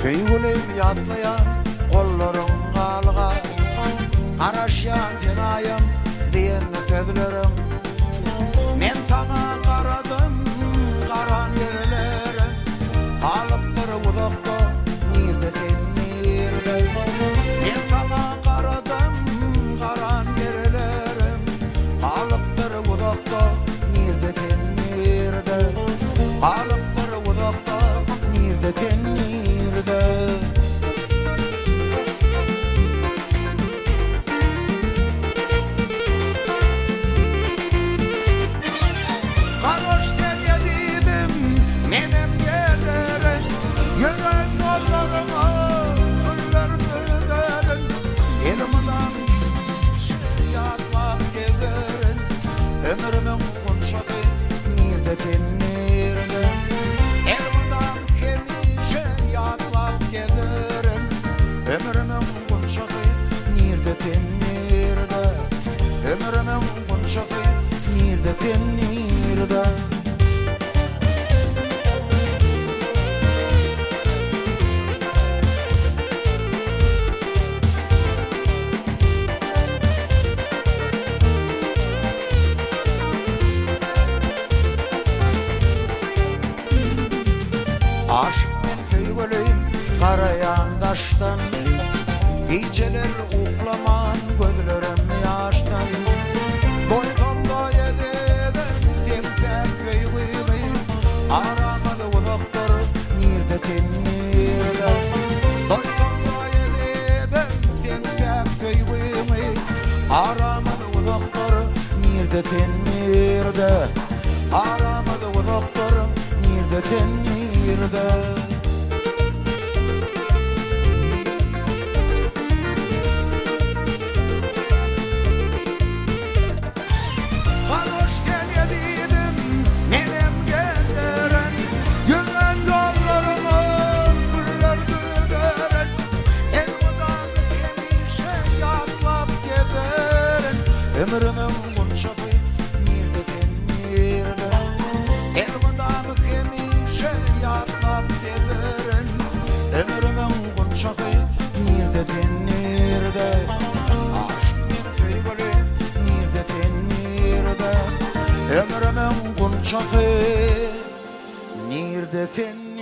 Feygüleyim yatlayan kollarım kalga, Karaşyan tenayım diyen sözlerim. Men sana karadım karan yerlere, Kalıptır uzakta nirde sen nirde. Men sana karadım karan yerlere, Kalıptır uzakta nirde sen nirde. Kalıptır uzakta nirde sen nirde. Ömrümün kunşatı nirde ten nirde. Elmadan kemişe yatlap gelirim. Ömrümün kunşatı nirde ten nirde. Ömrümün kunşatı nirde ten nirde. Aşık ben feygöleyim karayan taştan, geceler uklaman gözlerim yaştan. Boykamda yededen tempen feygöleyim, aramadı uzaklar nirde ten nirde. Boykamda yededen tempen feygöleyim, aramadı uzaklar nirde ten nirde. Aramadı uzaklar nirde ten nirde. Karoşken yediydim menem geliren, Yürgen yollarımı güller güderen. Elmadan kemişe yatlap geliren. Ömrümün kunşatı nirde ten nirde. Elmadan kemişe yatlap geliren. Ömrümün kunşatı nirde ten nirde. Aşk men feygöleyim nirde ten nirde. Ömrümün kunşatı nirde ten